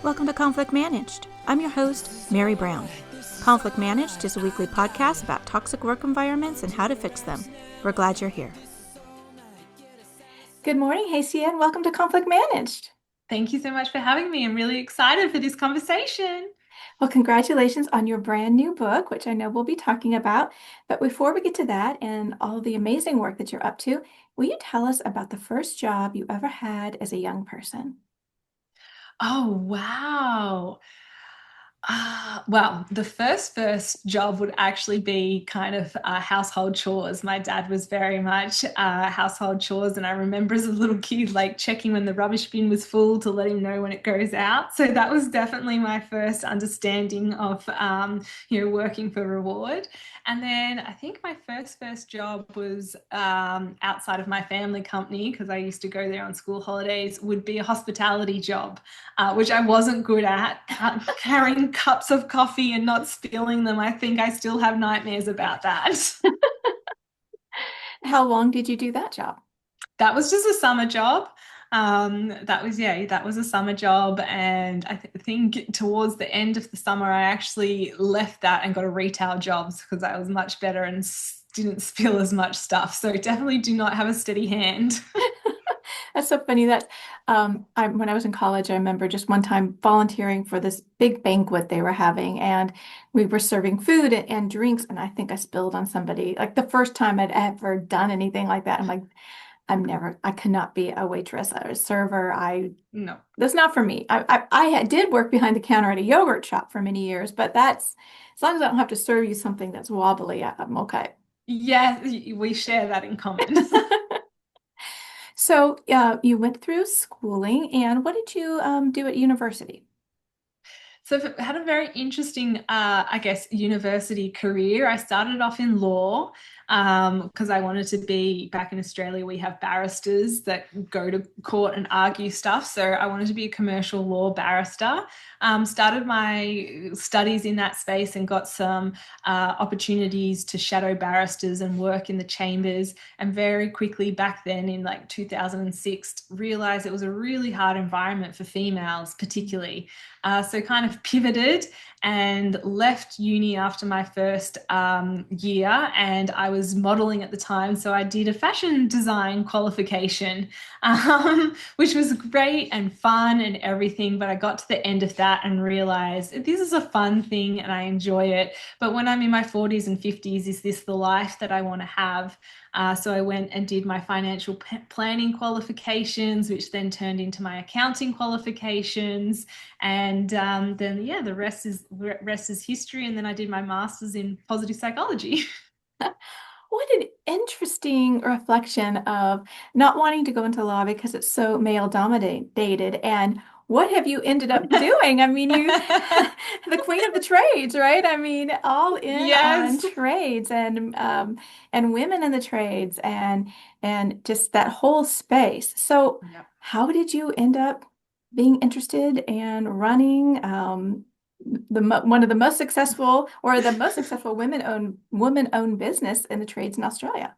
Welcome to Conflict Managed. I'm your host, Mary Brown. Conflict Managed is a weekly podcast about toxic work environments and how to fix them. We're glad you're here. Good morning, Hacia, and welcome to Conflict Managed. Thank you so much for having me. I'm really excited for this conversation. Well, congratulations on your brand new book, which I know we'll be talking about. But before we get to that and all the amazing work that you're up to, will you tell us about the first job you ever had as a young person? Oh, wow. Well, the first job would actually be kind of household chores. My dad was very much household chores, and I remember as a little kid, like checking when the rubbish bin was full to let him know when it goes out. So that was definitely my first understanding of, working for reward. And then I think my first job was outside of my family company because I used to go there on school holidays. Would be a hospitality job, which I wasn't good at. Carrying cups of coffee and not spilling them. I think I still have nightmares about that. How long did you do that job? That was just a summer job. That was a summer job. And I think towards the end of the summer, I actually left that and got a retail job because I was much better and didn't spill as much stuff. So definitely do not have a steady hand. That's so funny that when I was in college, I remember just one time volunteering for this big banquet they were having, and we were serving food and drinks, and I think I spilled on somebody. Like the first time I'd ever done anything like that. I'm like, I cannot be a waitress or a server. No. That's not for me. Did work behind the counter at a yogurt shop for many years, but that's as long as I don't have to serve you something that's wobbly, I'm okay. Yeah, we share that in common. So, you went through schooling, and what did you do at university? So I've had a very interesting, I guess, university career. I started off in law because I wanted to be back in Australia. We have barristers that go to court and argue stuff. So I wanted to be a commercial law barrister. Started my studies in that space and got some opportunities to shadow barristers and work in the chambers. And very quickly back then in like 2006, realized it was a really hard environment for females, particularly. So kind of pivoted and left uni after my first year, and I was modeling at the time, so I did a fashion design qualification, which was great and fun and everything. But I got to the end of that and realized this is a fun thing and I enjoy it. But when I'm in my 40s and 50s, is this the life that I want to have? So I went and did my financial planning qualifications, which then turned into my accounting qualifications. And then, yeah, the rest is history. And then I did my master's in positive psychology. What an interesting reflection of not wanting to go into law because it's so male dominated. And what have you ended up doing? I mean, you, the queen of the trades, right? I mean, all in on Yes. trades and women in the trades and just that whole space. So, Yeah. how did you end up being interested and running one of the most successful or the most successful woman-owned business in the trades in Australia?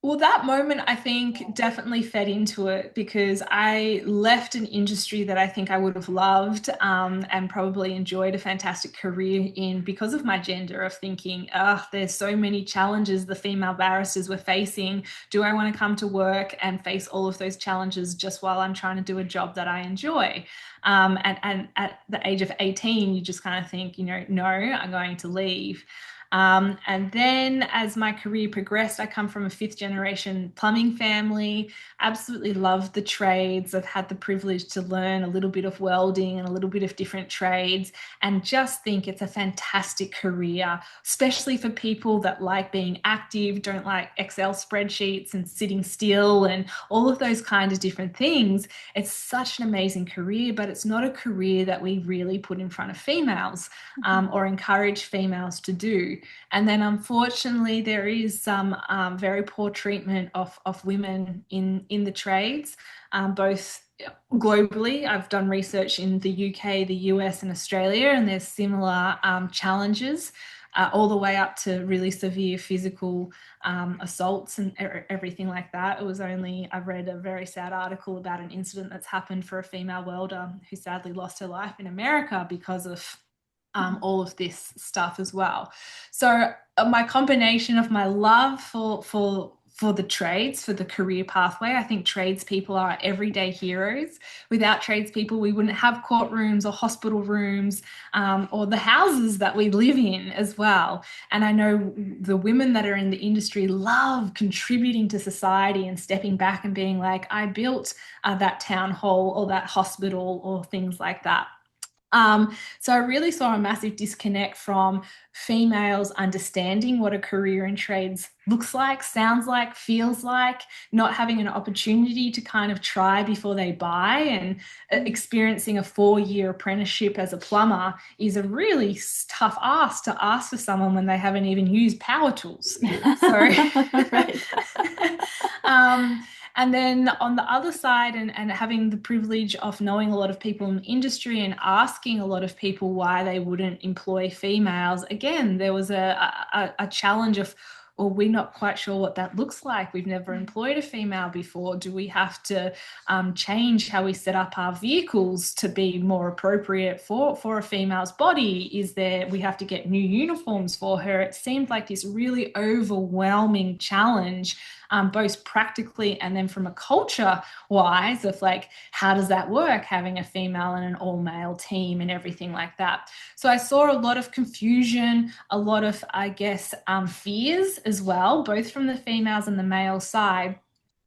Well, that moment I think definitely fed into it because I left an industry that I think I would have loved and probably enjoyed a fantastic career in because of my gender, of thinking, oh, there's so many challenges the female barristers were facing. Do I want to come to work and face all of those challenges just while I'm trying to do a job that I enjoy? And at the age of 18, you just kind of think, no, I'm going to leave. And then as my career progressed, I come from a fifth generation plumbing family, absolutely loved the trades. I've had the privilege to learn a little bit of welding and a little bit of different trades, and just think it's a fantastic career, especially for people that like being active, don't like Excel spreadsheets and sitting still and all of those kind of different things. It's such an amazing career, but it's not a career that we really put in front of females or encourage females to do. And then, unfortunately, there is some very poor treatment of women in the trades, both globally. I've done research in the UK, the US, and Australia, and there's similar challenges. all the way up to really severe physical assaults and everything like that. It was only, I read a very sad article about an incident that's happened for a female welder who sadly lost her life in America because of all of this stuff as well. So my combination of my love for the trades, for the career pathway. I think tradespeople are everyday heroes. Without tradespeople, we wouldn't have courtrooms or hospital rooms, or the houses that we live in as well. And I know the women that are in the industry love contributing to society and stepping back and being like, I built that town hall or that hospital or things like that. So I really saw a massive disconnect from females understanding what a career in trades looks like, sounds like, feels like, not having an opportunity to kind of try before they buy, and experiencing a 4-year apprenticeship as a plumber is a really tough ask to ask for someone when they haven't even used power tools yet. So Right. and then on the other side, and having the privilege of knowing a lot of people in the industry and asking a lot of people why they wouldn't employ females, again, there was a challenge of, well, we're not quite sure what that looks like. We've never employed a female before. Do we have to change how we set up our vehicles to be more appropriate for a female's body? Is there, we have to get new uniforms for her? It seemed like this really overwhelming challenge, both practically and then from a culture wise, of like, how does that work, having a female and an all male team and everything like that. So I saw a lot of confusion, a lot of, I guess, fears as well, both from the females and the male side.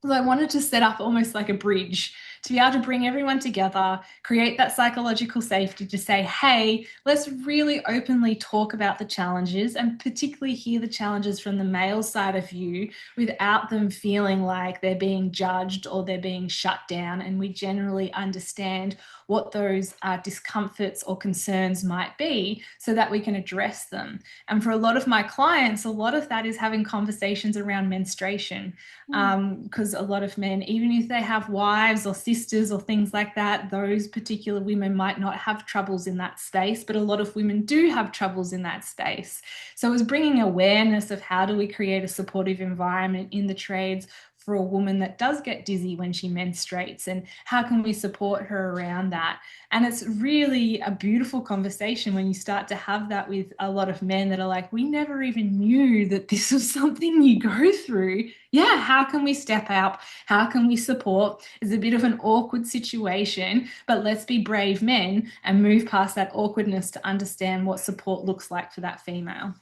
So I wanted to set up almost like a bridge to be able to bring everyone together, create that psychological safety to say, hey, let's really openly talk about the challenges, and particularly hear the challenges from the male side of you without them feeling like they're being judged or they're being shut down. And we generally understand what those discomforts or concerns might be so that we can address them. And for a lot of my clients, a lot of that is having conversations around menstruation, because a lot of men, even if they have wives or sisters or things like that, those particular women might not have troubles in that space, but a lot of women do have troubles in that space. So it was bringing awareness of how do we create a supportive environment in the trades for a woman that does get dizzy when she menstruates, and how can we support her around that. And it's really a beautiful conversation when you start to have that with a lot of men that are like, we never even knew that this was something you go through. Yeah, how can we step up? How can we support? It's a bit of an awkward situation, but let's be brave men and move past that awkwardness to understand what support looks like for that female.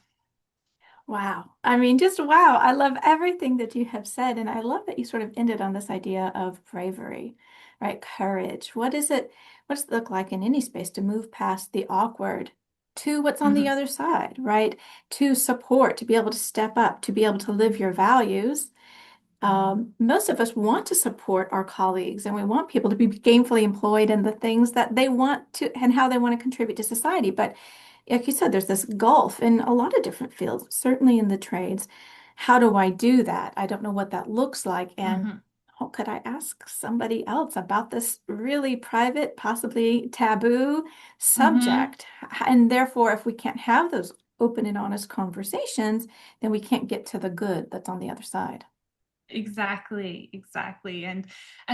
Wow. I mean, just wow. I love everything that you have said. And I love that you sort of ended on this idea of bravery, right? Courage. What does it look like in any space to move past the awkward to what's on the Mhm. other side, right? To support, to be able to step up, to be able to live your values. Most of us want to support our colleagues and we want people to be gainfully employed in the things that they want to and how they want to contribute to society. But like you said, there's this gulf in a lot of different fields, certainly in the trades. How do I do that? I don't know what that looks like. And Mhm. oh, could I ask somebody else about this really private, possibly taboo Mhm. subject? And therefore, if we can't have those open and honest conversations, then we can't get to the good that's on the other side. Exactly, exactly. And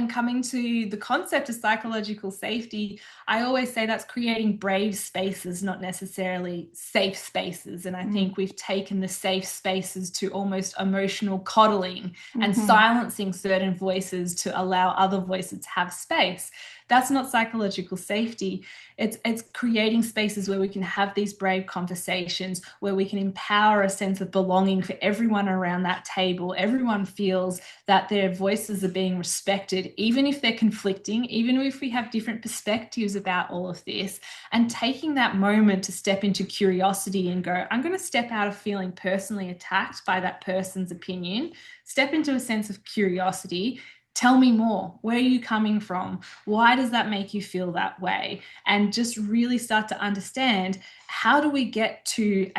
coming to the concept of psychological safety, I always say that's creating brave spaces, not necessarily safe spaces. And I Mm. think we've taken the safe spaces to almost emotional coddling and Hmm. silencing certain voices to allow other voices to have space. That's not psychological safety. It's creating spaces where we can have these brave conversations, where we can empower a sense of belonging for everyone around that table. Everyone feels that their voices are being respected, even if they're conflicting, even if we have different perspectives about all of this. And taking that moment to step into curiosity and go, I'm going to step out of feeling personally attacked by that person's opinion, step into a sense of curiosity, Tell me more. Where are you coming from? Why does that make you feel that way? And just really start to understand, how do we get to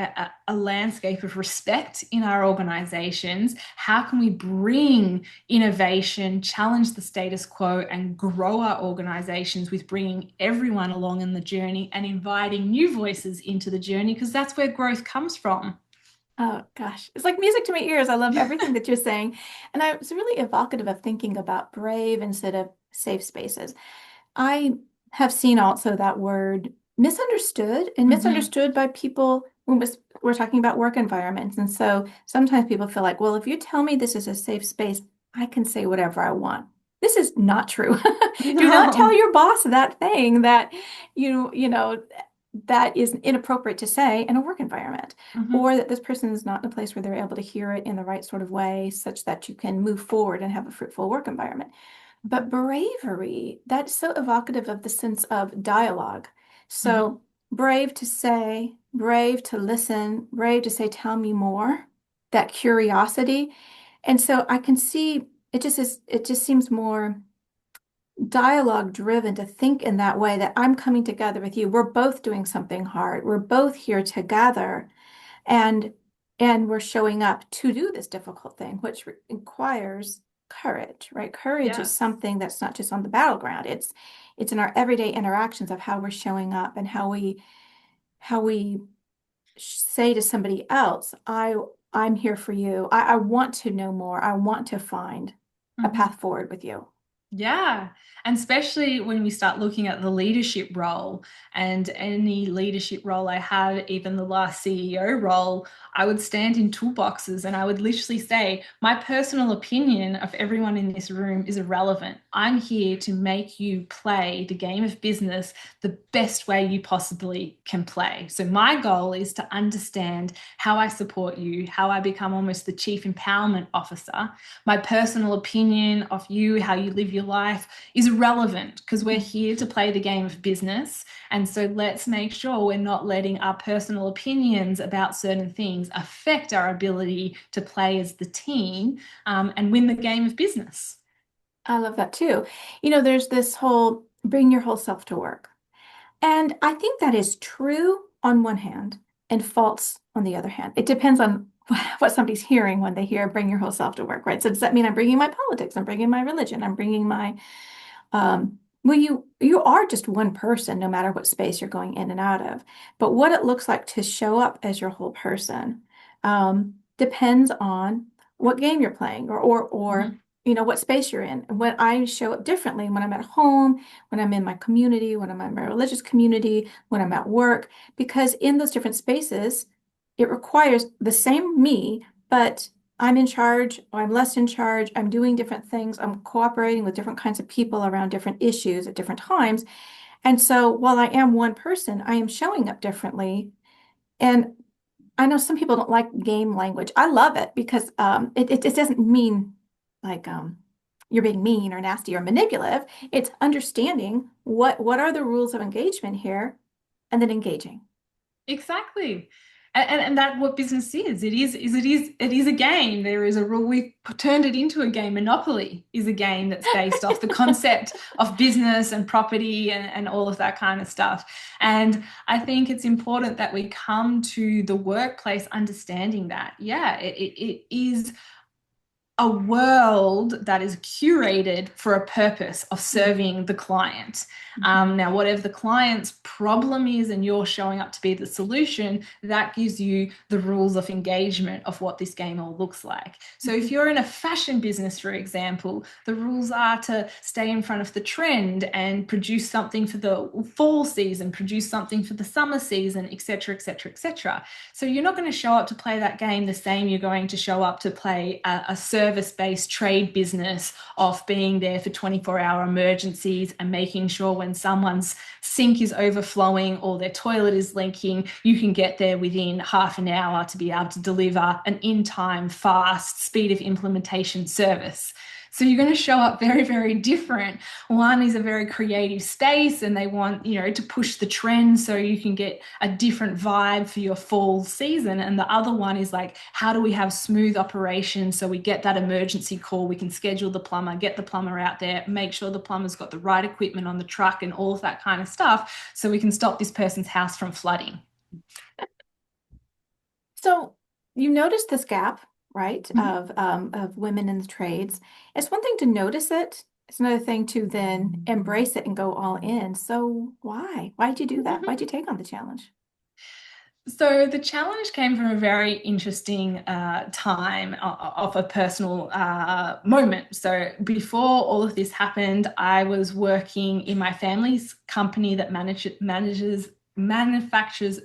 a landscape of respect in our organizations? How can we bring innovation, challenge the status quo, and grow our organizations with bringing everyone along in the journey and inviting new voices into the journey? Because that's where growth comes from. Oh gosh, it's like music to my ears. I love everything that you're saying. And I was really evocative of thinking about brave instead of safe spaces. I have seen also that word misunderstood and Mhm. misunderstood by people when we're talking about work environments. And so sometimes people feel like, well, if you tell me this is a safe space, I can say whatever I want. This is not true. Do not tell No. your boss that thing that that is inappropriate to say in a work environment, Mhm. or that this person is not in a place where they're able to hear it in the right sort of way, such that you can move forward and have a fruitful work environment. But bravery, that's so evocative of the sense of dialogue. Mhm. So brave to say, brave to listen, brave to say, tell me more, that curiosity. And so I can see it just seems more dialogue driven to think in that way, that I'm coming together with you. We're both doing something hard. We're both here together, and we're showing up to do this difficult thing, which requires courage, right? Courage is Yes. something that's not just on the battleground. It's in our everyday interactions of how we're showing up and how we say to somebody else, I'm here for you. I want to know more. I want to find a Mhm. path forward with you. Yeah. And especially when we start looking at the leadership role, and any leadership role I had, even the last CEO role, I would stand in toolboxes and I would literally say, my personal opinion of everyone in this room is irrelevant. I'm here to make you play the game of business the best way you possibly can play. So my goal is to understand how I support you, how I become almost the chief empowerment officer. My personal opinion of you, how you live your life, is irrelevant, because we're here to play the game of business. And so let's make sure we're not letting our personal opinions about certain things affect our ability to play as the team, and win the game of business. I love that too. There's this whole bring your whole self to work. And I think that is true on one hand and false on the other hand. It depends on what somebody's hearing when they hear bring your whole self to work, right? So does that mean I'm bringing my politics? I'm bringing my religion? I'm bringing my well, you are just one person, no matter what space you're going in and out of. But what it looks like to show up as your whole person depends on what game you're playing, or Mhm. what space you're in. When I show up differently, when I'm at home, when I'm in my community, when I'm in my religious community, when I'm at work, because in those different spaces, it requires the same me, but I'm in charge, or I'm less in charge, I'm doing different things, I'm cooperating with different kinds of people around different issues at different times. And so while I am one person, I am showing up differently. And I know some people don't like game language. I love it because it doesn't mean like you're being mean or nasty or manipulative. It's understanding what are the rules of engagement here and then engaging. Exactly. And that what business is. It is a game. There is a rule. We've turned it into a game. Monopoly is a game that's based off the concept of business and property and all of that kind of stuff. And I think it's important that we come to the workplace understanding that, yeah, it is a world that is curated for a purpose of Mhm. serving the client. Mhm. Now, whatever the client's problem is, and you're showing up to be the solution, that gives you the rules of engagement of what this game all looks like. So, if Mhm. you're in a fashion business, for example, the rules are to stay in front of the trend and produce something for the fall season, produce something for the summer season, etc., etc., etc. So you're not going to show up to play that game the same you're going to show up to play a service-based trade business of being there for 24-hour emergencies and making sure when someone's sink is overflowing or their toilet is leaking, you can get there within half an hour to be able to deliver an in-time, fast, speed of implementation service. So you're going to show up very, very different. One is a very creative space and they want, to push the trend so you can get a different vibe for your fall season. And the other one is like, how do we have smooth operations so we get that emergency call, we can schedule the plumber, get the plumber out there, make sure the plumber's got the right equipment on the truck and all of that kind of stuff so we can stop this person's house from flooding. So you notice this gap, right, Mhm. of women in the trades. It's one thing to notice it. It's another thing to then embrace it and go all in. So why? Why'd you do that? Why'd you take on the challenge? So the challenge came from a very interesting time of a personal moment. So before all of this happened, I was working in my family's company that manufactures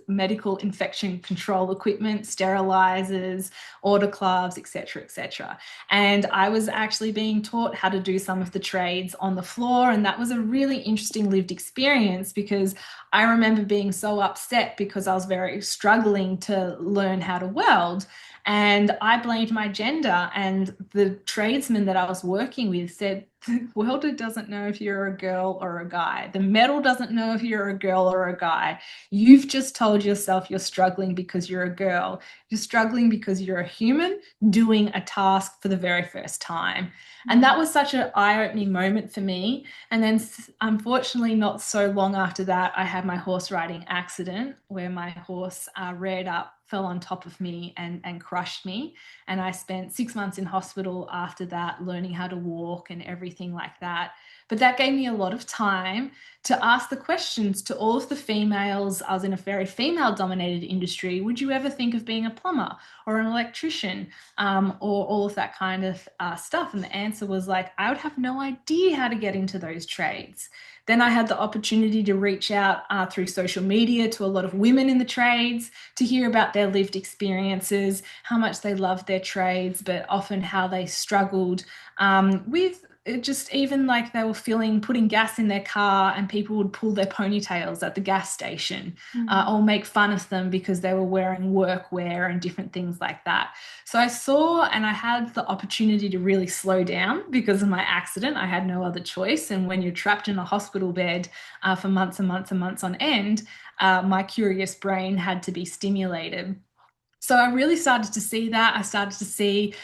medical infection control equipment, sterilizers, autoclaves, etc., etc. And I was actually being taught how to do some of the trades on the floor, and that was a really interesting lived experience because I remember being so upset because I was very struggling to learn how to weld. And I blamed my gender. And the tradesman that I was working with said, the welder doesn't know if you're a girl or a guy. The metal doesn't know if you're a girl or a guy. You've just told yourself you're struggling because you're a girl. You're struggling because you're a human doing a task for the very first time. And that was such an eye-opening moment for me. And then, unfortunately, not so long after that, I had my horse riding accident where my horse reared up, fell on top of me, and crushed me. And I spent 6 months in hospital after that, learning how to walk and everything like that. But that gave me a lot of time to ask the questions to all of the females. I was in a very female dominated industry. Would you ever think of being a plumber or an electrician, or all of that kind of stuff? And the answer was like, I would have no idea how to get into those trades. Then I had the opportunity to reach out through social media to a lot of women in the trades to hear about their lived experiences, how much they loved their trades, but often how they struggled with it, just even like they were feeling putting gas in their car and people would pull their ponytails at the gas station, Mm. or make fun of them because they were wearing workwear and different things like that. So I saw and I had the opportunity to really slow down because of my accident. I had no other choice. And when you're trapped in a hospital bed for months and months and months on end, my curious brain had to be stimulated. So I really started to see that. I started to see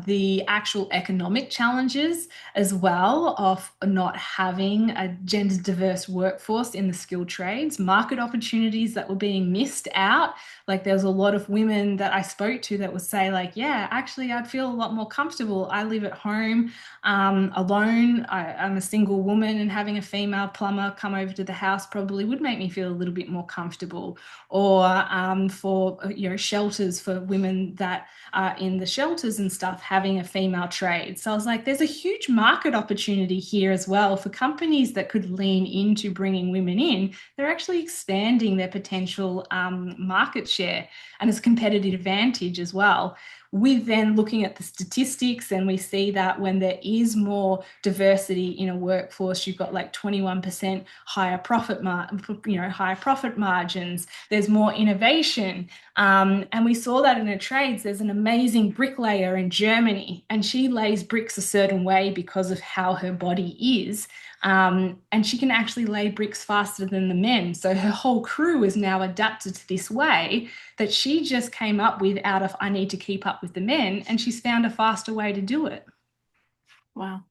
the actual economic challenges as well of not having a gender diverse workforce in the skilled trades, market opportunities that were being missed out. Like there was a lot of women that I spoke to that would say like, yeah, actually I'd feel a lot more comfortable. I live at home alone. I'm a single woman and having a female plumber come over to the house probably would make me feel a little bit more comfortable, or for shelters for women that are in the shelters and stuff having a female trade. So I was like, there's a huge market opportunity here as well for companies that could lean into bringing women in. They're actually expanding their potential market share and its competitive advantage as well. With then looking at the statistics, and we see that when there is more diversity in a workforce, you've got like 21% higher higher profit margins. There's more innovation, and we saw that in her trades. There's an amazing bricklayer in Germany, and she lays bricks a certain way because of how her body is. And she can actually lay bricks faster than the men. So her whole crew is now adapted to this way that she just came up with out of, I need to keep up with the men. And she's found a faster way to do it. Wow.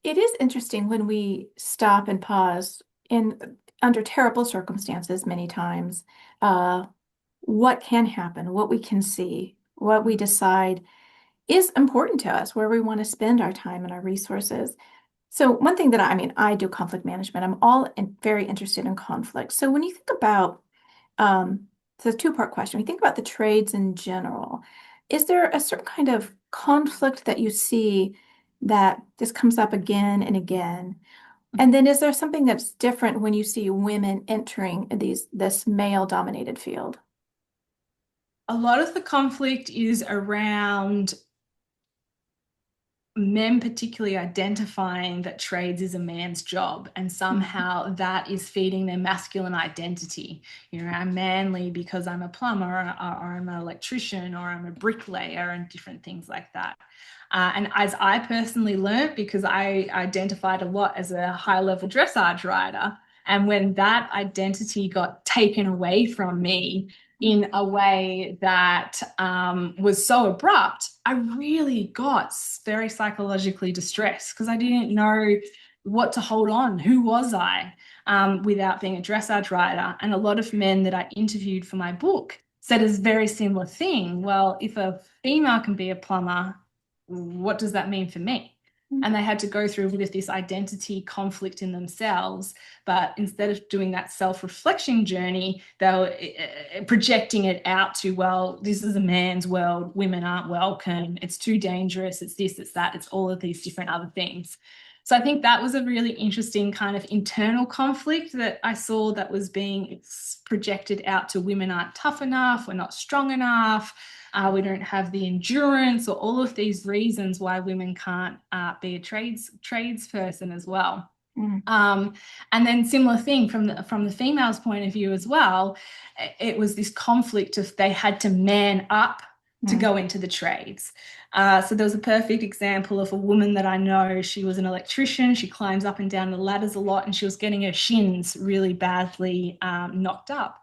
It is interesting when we stop and pause in under terrible circumstances many times, uh, what can happen, what we can see, what we decide is important to us, where we want to spend our time and our resources. So one thing that I mean, I do conflict management. I'm very interested in conflict. So when you think about, it's a two-part question. When you think about the trades in general, is there a certain kind of conflict that you see that just comes up again and again? And then is there something that's different when you see women entering this male-dominated field? A lot of the conflict is around men particularly identifying that trades is a man's job, and Mhm. somehow that is feeding their masculine identity. You know, I'm manly because I'm a plumber, or I'm an electrician, or I'm a bricklayer, and different things like that. And as I personally learned, because I identified a lot as a high level dressage rider, and when that identity got taken away from me in a way that was so abrupt, I really got very psychologically distressed because I didn't know what to hold on. Who was I without being a dressage rider? And a lot of men that I interviewed for my book said a very similar thing. Well, if a female can be a plumber, what does that mean for me? And they had to go through with this identity conflict in themselves. But instead of doing that self-reflection journey, they were projecting it out to, well, this is a man's world. Women aren't welcome. It's too dangerous. It's this, it's that. It's all of these different other things. So I think that was a really interesting kind of internal conflict that I saw that was being projected out to women aren't tough enough, we're not strong enough, we don't have the endurance, or all of these reasons why women can't be a tradesperson as well. Mhm. Um, and then similar thing from the female's point of view as well. It was this conflict of they had to man up to Mhm. go into the trades. So there was a perfect example of a woman that I know. She was an electrician. She climbs up and down the ladders a lot, and she was getting her shins really badly knocked up.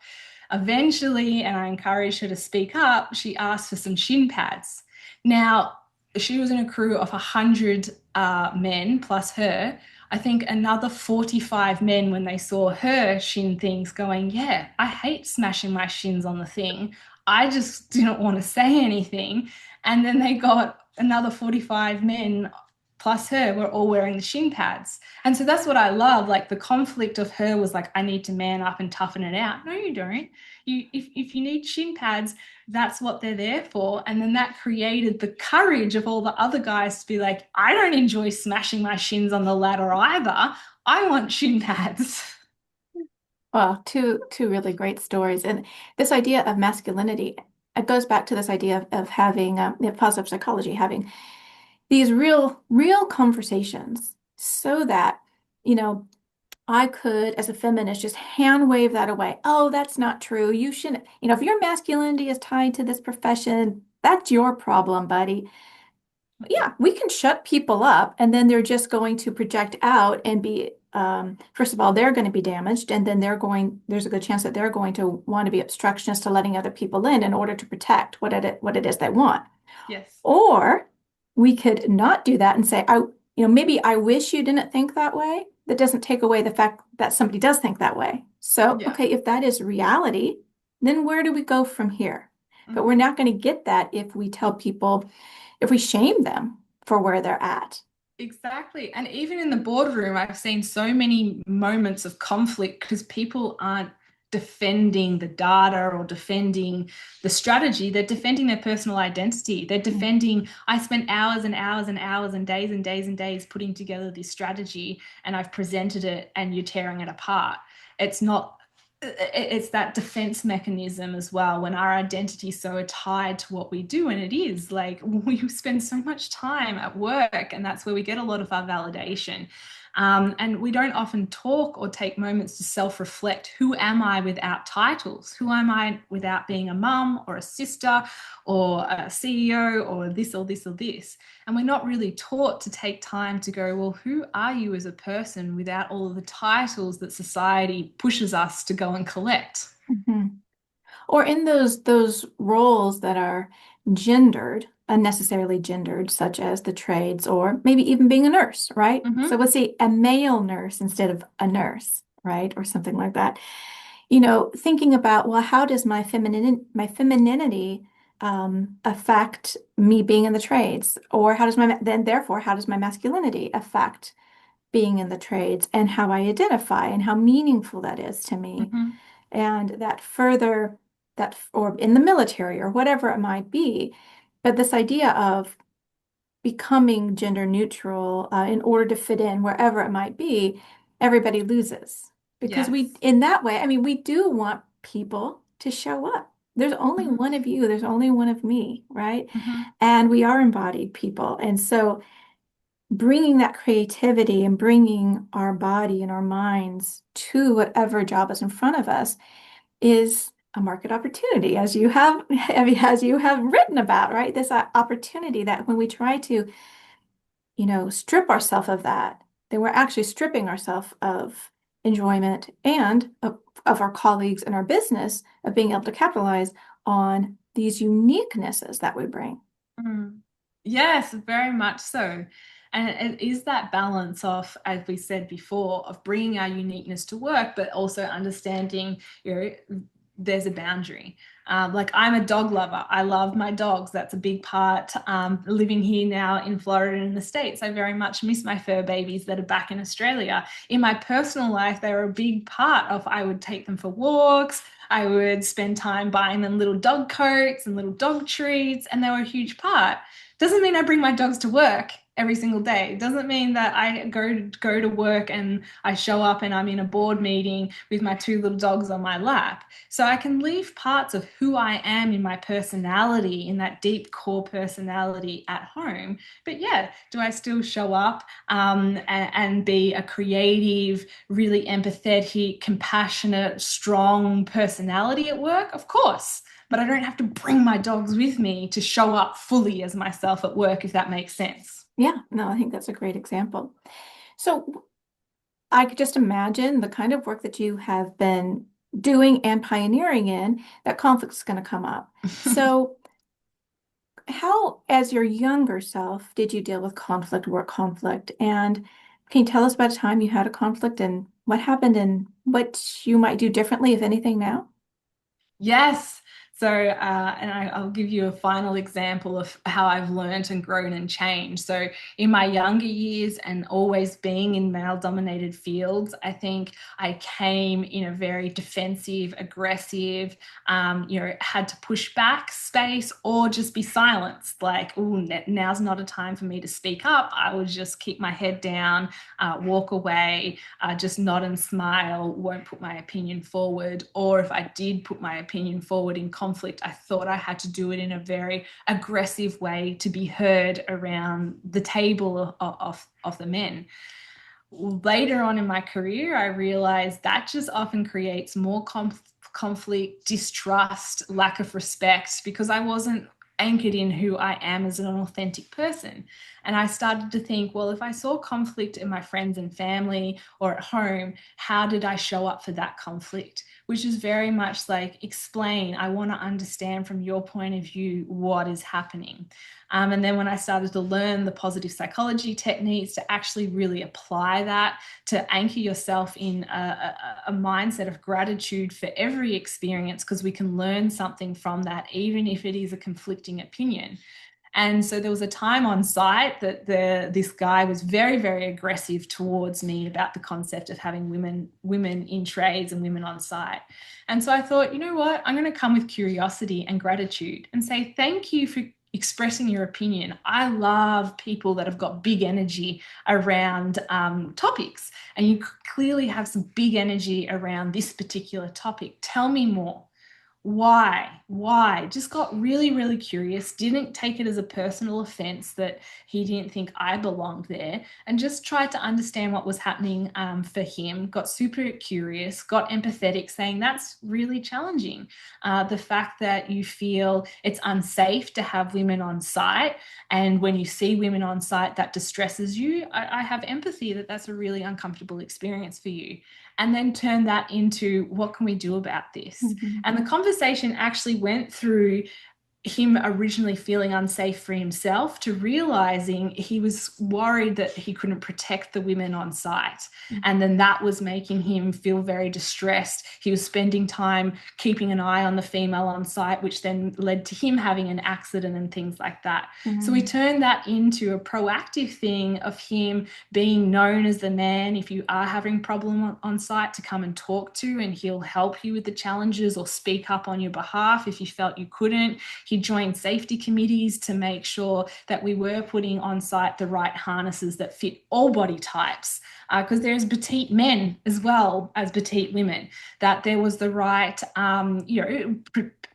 Eventually, and I encouraged her to speak up, she asked for some shin pads. Now, she was in a crew of 100 men plus her. I think another 45 men, when they saw her shin things, going, yeah, I hate smashing my shins on the thing. I just didn't want to say anything. And then they got another 45 men plus her were all wearing the shin pads. And so that's what I love. Like the conflict of her was like, I need to man up and toughen it out. No, you don't. If you need shin pads, that's what they're there for. And then that created the courage of all the other guys to be like, I don't enjoy smashing my shins on the ladder either. I want shin pads. Well, two really great stories, and this idea of masculinity, it goes back to this idea of having positive psychology, having these real conversations, so that you know I could, as a feminist, just hand wave that away. Oh, that's not true. You shouldn't. If your masculinity is tied to this profession, that's your problem, buddy. Yeah, we can shut people up, and then they're just going to project out and be, first of all, they're going to be damaged, and then there's a good chance that they're going to want to be obstructionist to letting other people in order to protect what it is they want. Yes. Or we could not do that and say, maybe I wish you didn't think that way. That doesn't take away the fact that somebody does think that way. So, Yeah. okay, if that is reality, then where do we go from here? But we're Mhm. not going to get that if we tell people, if we shame them for where they're at. Exactly. And even in the boardroom, I've seen so many moments of conflict because people aren't defending the data or defending the strategy. They're defending their personal identity. They're defending, I spent hours and hours and hours and days and days and days putting together this strategy, and I've presented it and you're tearing it apart. It's not it's that defense mechanism as well when our identity is so tied to what we do. And it is like we spend so much time at work, and that's where we get a lot of our validation. And we don't often talk or take moments to self reflect. Who am I without titles? Who am I without being a mum or a sister or a CEO or this or this or this? And we're not really taught to take time to go, well, who are you as a person without all of the titles that society pushes us to go and collect? Mhm. Or in those roles that are gendered, unnecessarily gendered, such as the trades, or maybe even being a nurse, right? So Mm-hmm. let's say a male nurse instead of a nurse, right? Or something like that. Thinking about, well, how does my femininity affect me being in the trades? Or how does my masculinity affect being in the trades, and how I identify and how meaningful that is to me? Mm-hmm. And that further that or in the military or whatever it might be. But this idea of becoming gender neutral in order to fit in wherever it might be, everybody loses. Because Yes. in that way, I mean, we do want people to show up. There's only Mm-hmm. one of you, there's only one of me, right? Mm-hmm. And we are embodied people. And so bringing that creativity and bringing our body and our minds to whatever job is in front of us is a market opportunity, as you have, as you have written about, right? This opportunity that when we try to, strip ourselves of that, then we're actually stripping ourselves of enjoyment and of our colleagues and our business of being able to capitalize on these uniquenesses that we bring. Mm. Yes, very much so. And it is that balance of, as we said before, of bringing our uniqueness to work, but also understanding, there's a boundary. Like I'm a dog lover. I love my dogs. That's a big part. Living here now in Florida and in the States, I very much miss my fur babies that are back in Australia. In my personal life, they were a big part of I would take them for walks. I would spend time buying them little dog coats and little dog treats, and they were a huge part. Doesn't mean I bring my dogs to work every single day. Doesn't mean that I go to work and I show up and I'm in a board meeting with my two little dogs on my lap. So I can leave parts of who I am in my personality, in that deep core personality at home. But yeah, do I still show up and be a creative, really empathetic, compassionate, strong personality at work? Of course. But I don't have to bring my dogs with me to show up fully as myself at work, if that makes sense. Yeah, no, I think that's a great example. So I could just imagine the kind of work that you have been doing and pioneering in, that conflict is going to come up. So, how, as your younger self, did you deal with conflict, work conflict? And can you tell us about a time you had a conflict and what happened and what you might do differently, if anything, now? Yes. So, I'll give you a final example of how I've learned and grown and changed. So, in my younger years and always being in male-dominated fields, I think I came in a very defensive, aggressive, had to push back space or just be silenced. Like, oh, now's not a time for me to speak up. I would just keep my head down, walk away, just nod and smile, won't put my opinion forward. Or if I did put my opinion forward in conflict, I thought I had to do it in a very aggressive way to be heard around the table of the men. Later on in my career, I realized that just often creates more conflict, distrust, lack of respect because I wasn't anchored in who I am as an authentic person. And I started to think, well, if I saw conflict in my friends and family or at home, how did I show up for that conflict? Which is very much like, explain. I want to understand from your point of view what is happening. And then when I started to learn the positive psychology techniques to actually really apply that, to anchor yourself in a mindset of gratitude for every experience, because we can learn something from that, even if it is a conflicting opinion. And so there was a time on site that this guy was very, very aggressive towards me about the concept of having women in trades and women on site. And so I thought, you know what? I'm going to come with curiosity and gratitude and say thank you for expressing your opinion. I love people that have got big energy around topics, and you clearly have some big energy around this particular topic. Tell me more. Why? Just got really, really curious, didn't take it as a personal offense that he didn't think I belonged there, and just tried to understand what was happening for him. Got super curious, got empathetic, saying that's really challenging. The fact that you feel it's unsafe to have women on site, and when you see women on site, that distresses you. I have empathy that that's a really uncomfortable experience for you. And then turn that into what can we do about this? Mhm. And the conversation actually went through him originally feeling unsafe for himself to realizing he was worried that he couldn't protect the women on site. And then that was making him feel very distressed. He was spending time keeping an eye on the female on site, which then led to him having an accident and things like that. So we Mhm. turned that into a proactive thing of him being known as the man, if you are having problem on site, to come and talk to, and he'll help you with the challenges or speak up on your behalf if you felt you couldn't. He joined safety committees to make sure that we were putting on site the right harnesses that fit all body types, because there's petite men as well as petite women, that there was the right,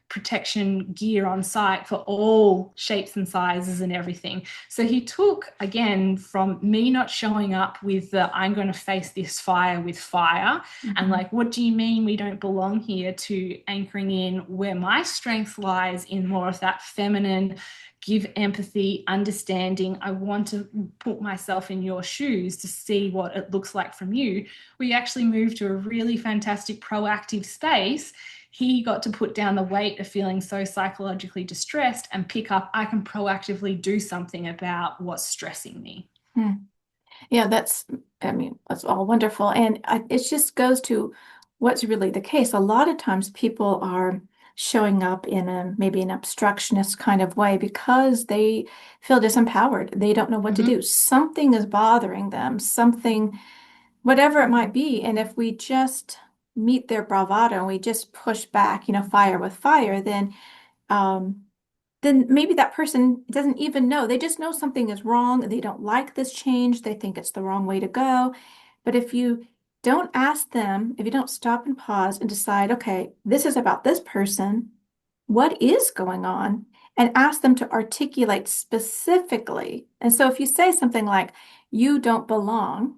protection gear on site for all shapes and sizes and everything. So he took, again, from me not showing up with the I'm going to face this fire with fire, and Mhm. like, what do you mean we don't belong here, to anchoring in where my strength lies in more of that feminine, give empathy, understanding. I want to put myself in your shoes to see what it looks like from you. We actually moved to a really fantastic proactive space. He got to put down the weight of feeling so psychologically distressed and pick up, I can proactively do something about what's stressing me. Hmm. Yeah, I mean, that's all wonderful. And it just goes to what's really the case. A lot of times people are showing up in a maybe an obstructionist kind of way because they feel disempowered. They don't know what to Mm-hmm. do. Something is bothering them, something, whatever it might be. And if we just meet their bravado and we just push back, fire with fire, um, then maybe that person doesn't even know. They just know something is wrong. They don't like this change. They think it's the wrong way to go. But if you don't ask them, if you don't stop and pause and decide, okay, this is about this person, what is going on? And ask them to articulate specifically. And so if you say something like, you don't belong,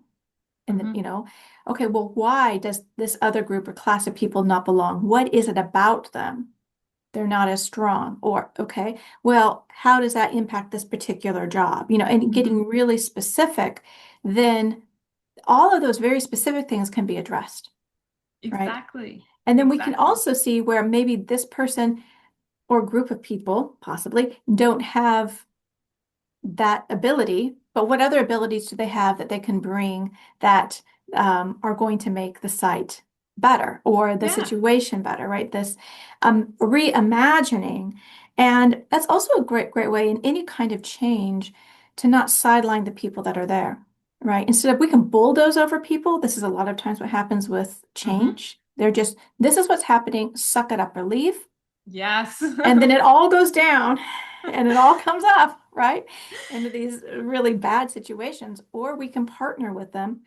and then, Mm-hmm. okay, well, why does this other group or class of people not belong? What is it about them? They're not as strong. Or, okay, well, how does that impact this particular job? And Mm-hmm. getting really specific, then all of those very specific things can be addressed, right? Exactly. And then we can Exactly. also see where maybe this person or group of people possibly don't have that ability, but what other abilities do they have that they can bring that are going to make the site better or the Yeah. situation better, right? This reimagining. And that's also a great way in any kind of change to not sideline the people that are there, right? Instead of we can bulldoze over people, this is a lot of times what happens with Mm-hmm. change. They're just, this is what's happening, suck it up or leave. Yes. And then it all goes down and it all comes up, right? Into these really bad situations. Or we can partner with them.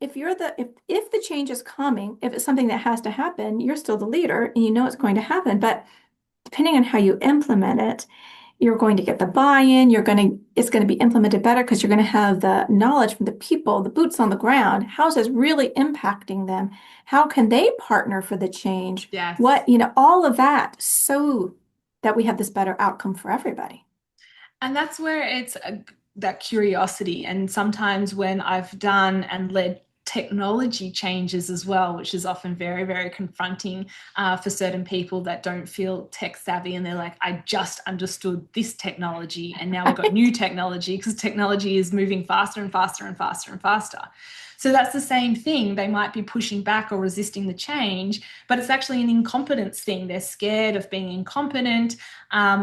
If the change is coming, if it's something that has to happen, you're still the leader and you know it's going to happen. But depending on how you implement it, you're going to get the buy-in, it's going to be implemented better because you're going to have the knowledge from the people, the boots on the ground. How's this really impacting them? How can they partner for the change? Yes. All of that so that we have this better outcome for everybody. And that's where that curiosity. And sometimes when I've done and led technology changes as well, which is often very, very confronting for certain people that don't feel tech savvy. And they're like, I just understood this technology. And now we've got new technology because technology is moving faster and faster and faster and faster. So that's the same thing. They might be pushing back or resisting the change, but it's actually an incompetence thing. They're scared of being incompetent,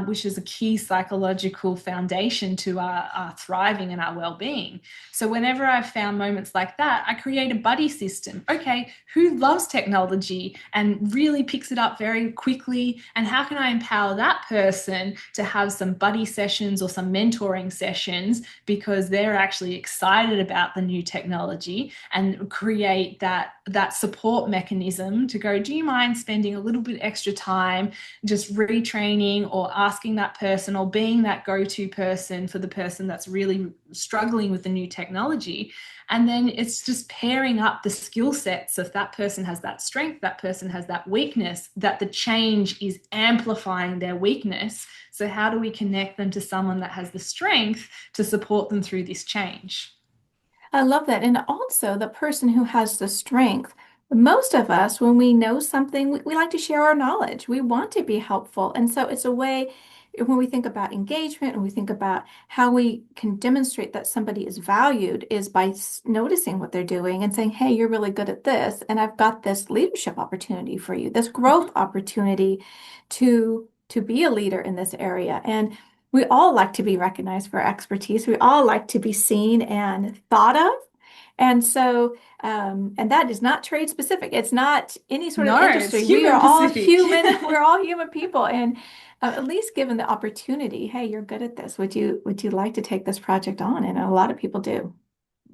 which is a key psychological foundation to our thriving and our well-being. So whenever I've found moments like that, I create a buddy system. Okay, who loves technology and really picks it up very quickly? And how can I empower that person to have some buddy sessions or some mentoring sessions because they're actually excited about the new technology, and create that support mechanism to go, do you mind spending a little bit extra time just retraining or asking that person or being that go-to person for the person that's really struggling with the new technology? And then it's just pairing up the skill sets. If that person has that strength, that person has that weakness, that the change is amplifying their weakness. So how do we connect them to someone that has the strength to support them through this change? I love that. And also the person who has the strength. Most of us, when we know something, we like to share our knowledge. We want to be helpful. And so it's a way when we think about engagement and we think about how we can demonstrate that somebody is valued is by noticing what they're doing and saying, hey, you're really good at this. And I've got this leadership opportunity for you, this growth Mm-hmm. opportunity to be a leader in this area. And we all like to be recognized for our expertise. We all like to be seen and thought of. And so, and that is not trade specific. It's not any sort of No, it's industry. We are human all Pacific. human. We're all human people. And at least given the opportunity, hey, you're good at this. Would you like to take this project on? And a lot of people do.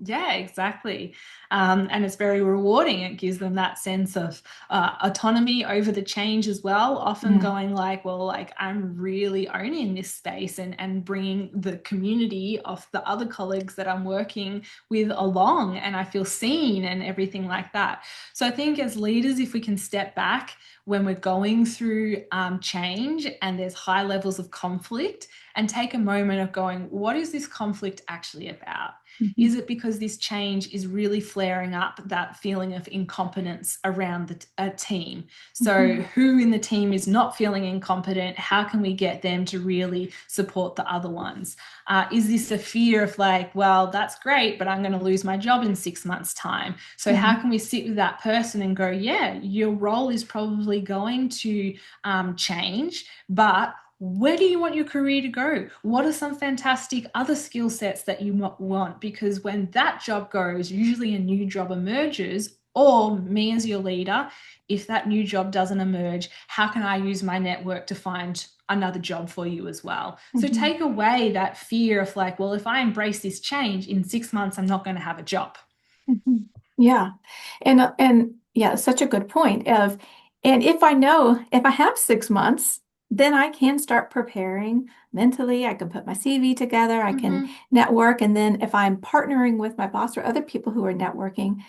Yeah, exactly. And it's very rewarding. It gives them that sense of autonomy over the change as well. Often Mm, going like, well, like I'm really owning this space and bringing the community of the other colleagues that I'm working with along, and I feel seen and everything like that. So I think as leaders, if we can step back when we're going through change and there's high levels of conflict, and take a moment of going, what is this conflict actually about? mhm, Is it because this change is really flaring up that feeling of incompetence around a team? So, mhm, who in the team is not feeling incompetent? How can we get them to really support the other ones? Is this a fear of like, well, that's great, but I'm going to lose my job in 6 months' time? So, how mhm, can we sit with that person and go, yeah, your role is probably going to change, but where do you want your career to go? What are some fantastic other skill sets that you want? Because when that job goes, usually a new job emerges, or me as your leader, if that new job doesn't emerge, how can I use my network to find another job for you as well? So mhm, take away that fear of like, well, if I embrace this change, in 6 months, I'm not going to have a job. mhm. Yeah. And yeah, such a good point of, and if I have 6 months, then I can start preparing mentally. I can put my CV together, I can Mm-hmm. network. And then if I'm partnering with my boss or other people who are networking,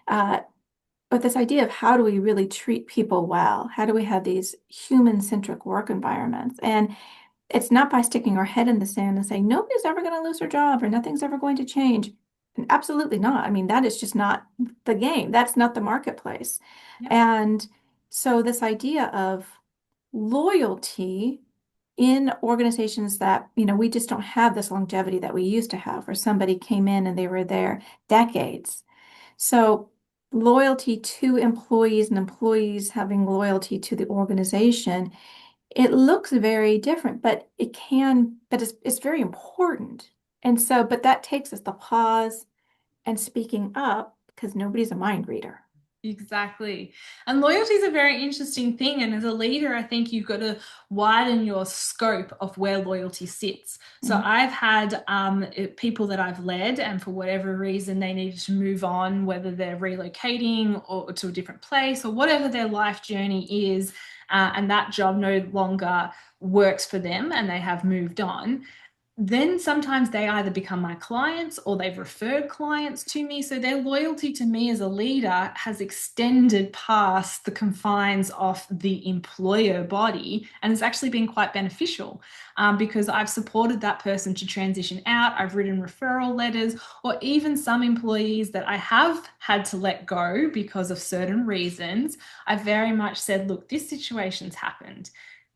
uh, but this idea of how do we really treat people well? How do we have these human-centric work environments? And it's not by sticking our head in the sand and saying nobody's ever going to lose their job or nothing's ever going to change. And absolutely not. I mean, that is just not the game. That's not the marketplace. Yep. And so this idea of loyalty in organizations that, we just don't have this longevity that we used to have, where somebody came in and they were there decades. So loyalty to employees and employees having loyalty to the organization, it looks very different, but it's very important. And so, but that takes us to pause and speaking up because nobody's a mind reader. Exactly. And loyalty is a very interesting thing. And as a leader, I think you've got to widen your scope of where loyalty sits. So Mm, I've had people that I've led, and for whatever reason, they needed to move on, whether they're relocating or to a different place or whatever their life journey is, and that job no longer works for them and they have moved on. Then sometimes they either become my clients or they've referred clients to me. So their loyalty to me as a leader has extended past the confines of the employer body. And it's actually been quite beneficial because I've supported that person to transition out. I've written referral letters, or even some employees that I have had to let go because of certain reasons. I very much said, look, this situation's happened.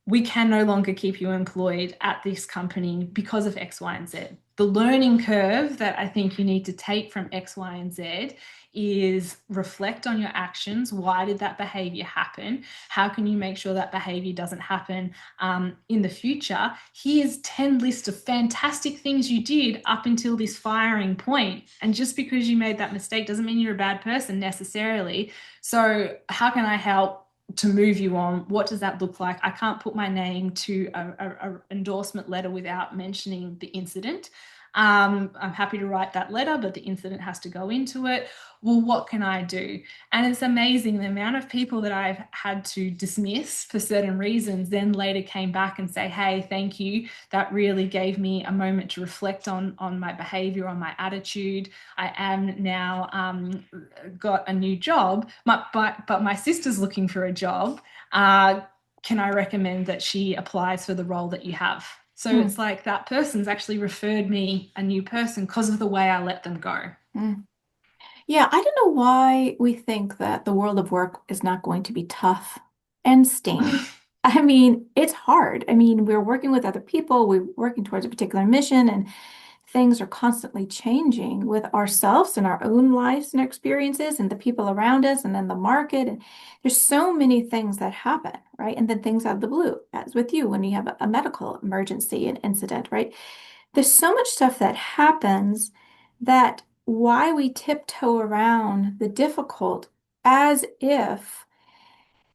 We can no longer keep you employed at this company because of X, Y, and Z. The learning curve that I think you need to take from X, Y, and Z is reflect on your actions. Why did that behavior happen? How can you make sure that behavior doesn't happen in the future? Here's 10 lists of fantastic things you did up until this firing point. And just because you made that mistake doesn't mean you're a bad person necessarily. So, how can I help to move you on? What does that look like? I can't put my name to a endorsement letter without mentioning the incident. I'm happy to write that letter, but the incident has to go into it. Well, what can I do? And it's amazing the amount of people that I've had to dismiss for certain reasons, then later came back and say, hey, thank you. That really gave me a moment to reflect on my behavior, on my attitude. I am now got a new job, but my sister's looking for a job. Uh, can I recommend that she applies for the role that you have? So it's mm, like that person's actually referred me a new person because of the way I let them go. mm. Yeah, I don't know why we think that the world of work is not going to be tough and stinging. I mean, it's hard. I mean, we're working with other people, we're working towards a particular mission, and things are constantly changing with ourselves and our own lives and experiences and the people around us and then the market. And there's so many things that happen, right? And then things out of the blue, as with you when you have a medical emergency, an incident, right? There's so much stuff that happens that why we tiptoe around the difficult as if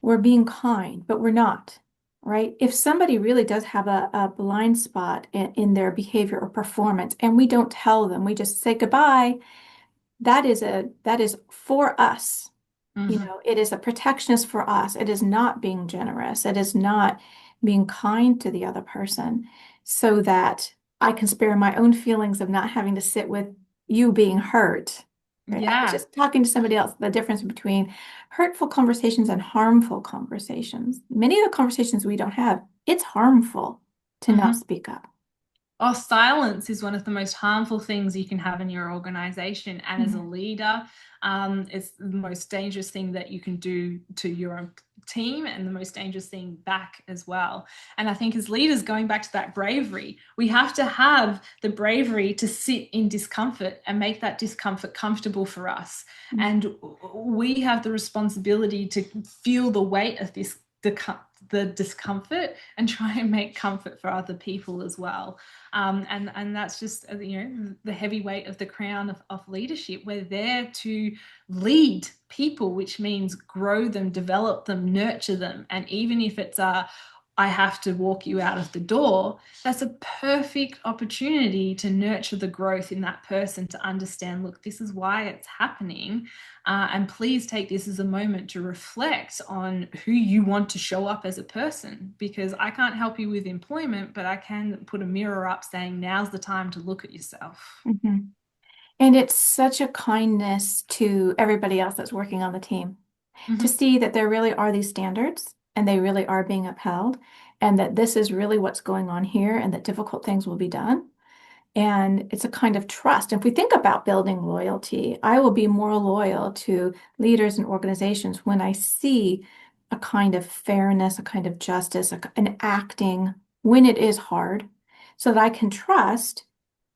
we're being kind, but we're not, right? If somebody really does have a blind spot in their behavior or performance, and we don't tell them, we just say goodbye, that is for us. Hmm. It is a protectionist for us. It is not being generous. It is not being kind to the other person so that I can spare my own feelings of not having to sit with you being hurt. Right? I was Yeah. just talking to somebody else, the difference between hurtful conversations and harmful conversations. Many of the conversations we don't have, it's harmful to not Hmm. speak up. Oh, silence is one of the most harmful things you can have in your organization. And as a Mhm. leader, it's the most dangerous thing that you can do to your own team and the most dangerous thing back as well. And I think as leaders, going back to that bravery, we have to have the bravery to sit in discomfort and make that discomfort comfortable for us. And we have the responsibility to feel the weight of the discomfort and try and make comfort for other people as well. And that's just the heavy weight of the crown of leadership. We're there to lead people, which means grow them, develop them, nurture them. And even if it's I have to walk you out of the door, that's a perfect opportunity to nurture the growth in that person, to understand, look, this is why it's happening. And please take this as a moment to reflect on who you want to show up as a person, because I can't help you with employment, but I can put a mirror up saying, now's the time to look at yourself. Mhm. And it's such a kindness to everybody else that's working on the team to Hmm. see that there really are these standards and they really are being upheld, and that this is really what's going on here, and that difficult things will be done. And it's a kind of trust. If we think about building loyalty, I will be more loyal to leaders and organizations when I see a kind of fairness, a kind of justice, an acting when it is hard, so that I can trust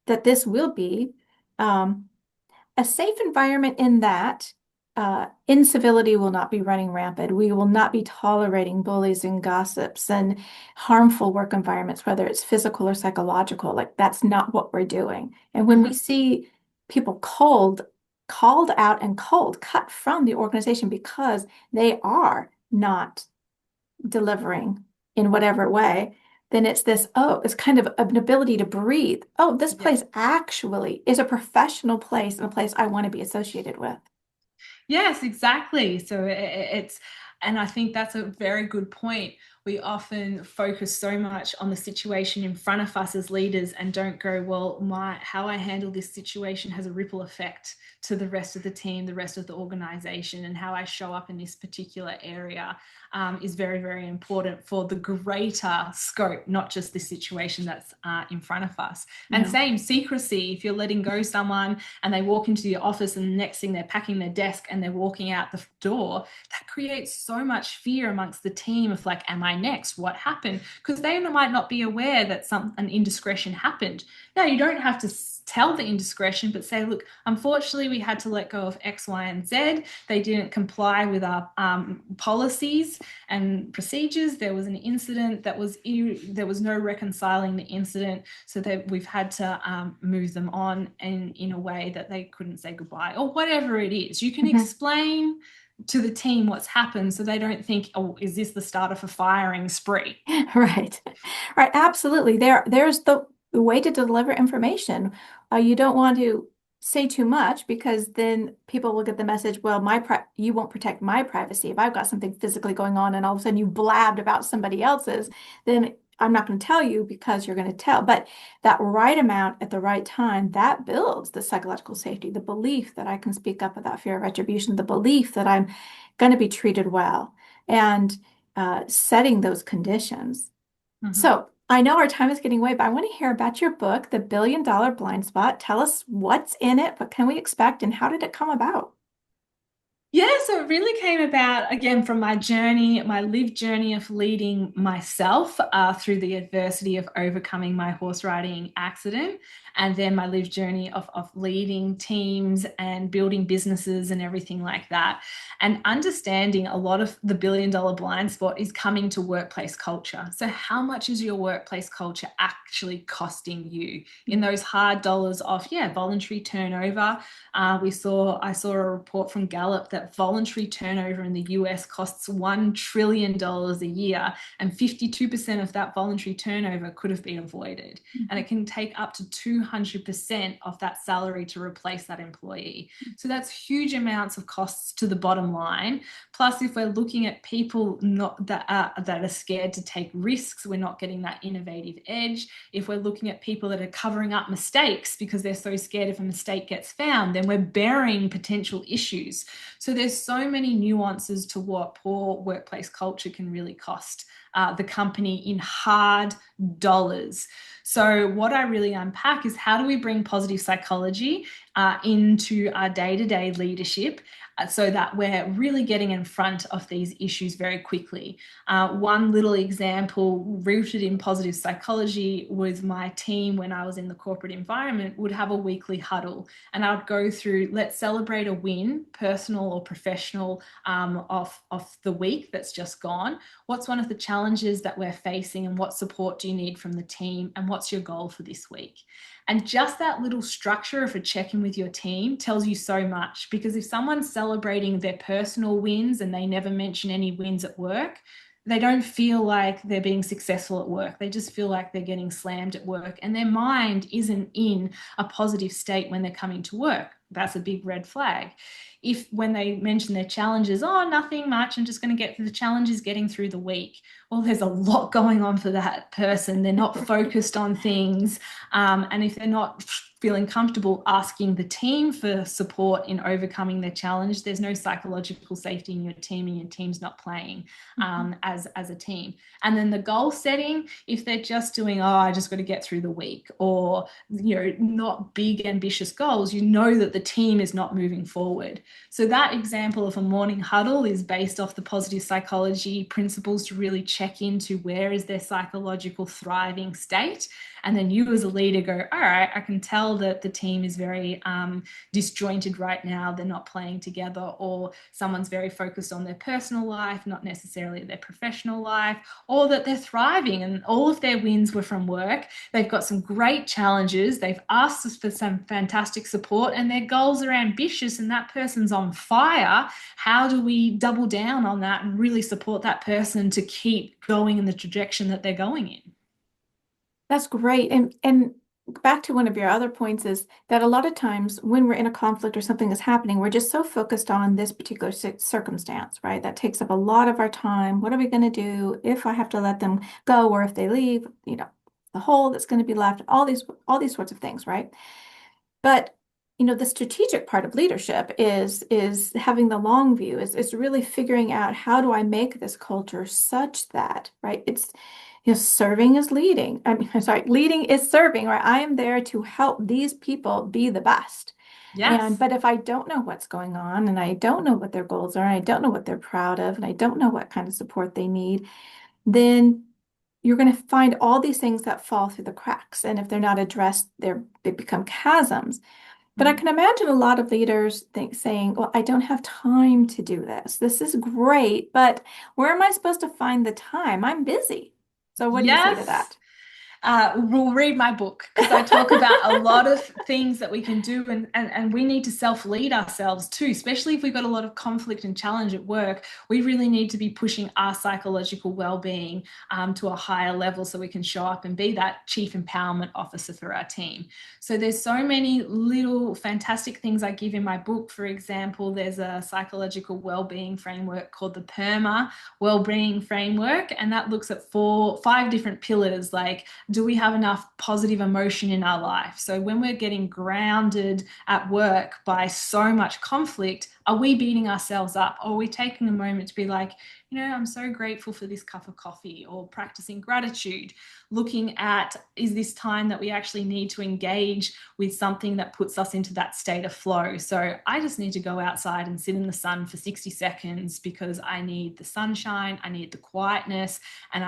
that this will be um, a safe environment, in that incivility will not be running rampant. We will not be tolerating bullies and gossips and harmful work environments, whether it's physical or psychological. Like, that's not what we're doing. And when we Hmm. see people called out and cold, cut from the organization because they are not delivering in whatever way, then it's this, oh, it's kind of an ability to breathe. Oh, this Yeah. place actually is a professional place and a place I want to be associated with. Yes, exactly. So it's, and I think that's a very good point. We often focus so much on the situation in front of us as leaders and don't go, well, how I handle this situation has a ripple effect to the rest of the team, the rest of the organization, and how I show up in this particular area is very, very important for the greater scope, not just the situation that's in front of us. And No. same secrecy, if you're letting go someone and they walk into your office and the next thing they're packing their desk and they're walking out the door, that creates so much fear amongst the team of like, am I next? What happened? Because they might not be aware that an indiscretion happened. Now, you don't have to tell the indiscretion, but say, look, unfortunately, we had to let go of X, Y, and Z. They didn't comply with our policies and procedures. There was an incident there was no reconciling the incident, so that we've had to move them on in a way that they couldn't say goodbye or whatever it is. You can Mhm. explain to the team what's happened so they don't think, oh, is this the start of a firing spree? Right. Right. Absolutely. There's the way to deliver information. You don't want to say too much, because then people will get the message, well, you won't protect my privacy. If I've got something physically going on and all of a sudden you blabbed about somebody else's, then I'm not going to tell you because you're going to tell. But that right amount at the right time, that builds the psychological safety, the belief that I can speak up without fear of retribution, the belief that I'm going to be treated well. And setting those conditions. Mhm. So I know our time is getting away, but I want to hear about your book, The $1 Billion Blind Spot. Tell us what's in it, what can we expect, and how did it come about? Yeah, so it really came about again from my journey, my lived journey of leading myself through the adversity of overcoming my horse riding accident, and then my lived journey of leading teams and building businesses and everything like that. And understanding a lot of the $1 billion blind spot is coming to workplace culture. So, how much is your workplace culture actually costing you in those hard dollars of, yeah, voluntary turnover? I saw a report from Gallup that voluntary turnover in the US costs $1 trillion a year, and 52% of that voluntary turnover could have been avoided. And it can take up to 200% of that salary to replace that employee. So that's huge amounts of costs to the bottom line. Plus, if we're looking at people not that are scared to take risks, we're not getting that innovative edge. If we're looking at people that are covering up mistakes because they're so scared if a mistake gets found, then we're burying potential issues. So there's so many nuances to what poor workplace culture can really cost the company in hard dollars. So what I really unpack is how do we bring positive psychology into our day-to-day leadership so that we're really getting in front of these issues very quickly. One little example rooted in positive psychology was my team when I was in the corporate environment would have a weekly huddle, and I'd go through, let's celebrate a win, personal or professional, of the week that's just gone. What's one of the challenges that we're facing, and what support do you need from the team, and what's your goal for this week? And just that little structure of a check-in with your team tells you so much, because if someone's celebrating their personal wins and they never mention any wins at work, they don't feel like they're being successful at work. They just feel like they're getting slammed at work, and their mind isn't in a positive state when they're coming to work. That's a big red flag. If when they mention their challenges, oh, nothing much, I'm just going to get through the challenges, getting through the week. Well, there's a lot going on for that person. They're not focused on things. And if they're not feeling comfortable asking the team for support in overcoming their challenge, there's no psychological safety in your team, and your team's not playing as a team. And then the goal setting, if they're just doing, oh, I just got to get through the week, or, you know, not big ambitious goals, you know that the team is not moving forward. So that example of a morning huddle is based off the positive psychology principles to really check into where is their psychological thriving state. And then you as a leader go, all right, I can tell that the team is very disjointed right now. They're not playing together, or someone's very focused on their personal life, not necessarily their professional life, or that they're thriving and all of their wins were from work. They've got some great challenges. They've asked us for some fantastic support, and their goals are ambitious, and that person's on fire. How do we double down on that and really support that person to keep going in the trajectory that they're going in? That's great. And back to one of your other points is that a lot of times when we're in a conflict or something is happening, we're just so focused on this particular circumstance, right? That takes up a lot of our time. What are we going to do if I have to let them go, or if they leave, the hole that's going to be left, all these sorts of things, right? But the strategic part of leadership is having the long view, is really figuring out, how do I make this culture such that, right? It's serving is leading. I mean, I'm sorry, leading is serving, right? I am there to help these people be the best. Yes. But if I don't know what's going on, and I don't know what their goals are, and I don't know what they're proud of, and I don't know what kind of support they need, then you're going to find all these things that fall through the cracks. And if they're not addressed, they become chasms. But I can imagine a lot of leaders saying, well, I don't have time to do this. This is great, but where am I supposed to find the time? I'm busy. So what do you say to Yes. that? Will read my book, because I talk about a lot of things that we can do, and we need to self-lead ourselves too, especially if we've got a lot of conflict and challenge at work. We really need to be pushing our psychological well-being to a higher level so we can show up and be that chief empowerment officer for our team. So there's so many little fantastic things I give in my book. For example, there's a psychological well-being framework called the PERMA well-being framework, and that looks at 5 different pillars, like, do we have enough positive emotion in our life? So when we're getting grounded at work by so much conflict, are we beating ourselves up? Or are we taking a moment to be like, I'm so grateful for this cup of coffee, or practicing gratitude, looking at, is this time that we actually need to engage with something that puts us into that state of flow? So I just need to go outside and sit in the sun for 60 seconds because I need the sunshine, I need the quietness. And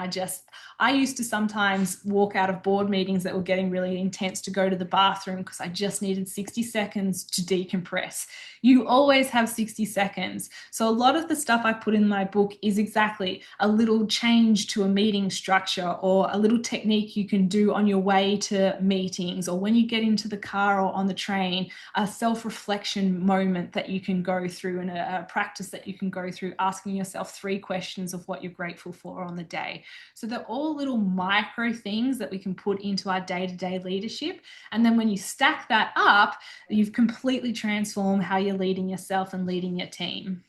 I used to sometimes walk out of board meetings that were getting really intense to go to the bathroom because I just needed 60 seconds to decompress. You always have have 60 seconds. So a lot of the stuff I put in my book is exactly a little change to a meeting structure or a little technique you can do on your way to meetings or when you get into the car or on the train, a self-reflection moment that you can go through and a practice that you can go through, asking yourself 3 questions of what you're grateful for on the day. So they're all little micro things that we can put into our day-to-day leadership. And then when you stack that up, you've completely transformed how you're leading yourself and leading your team.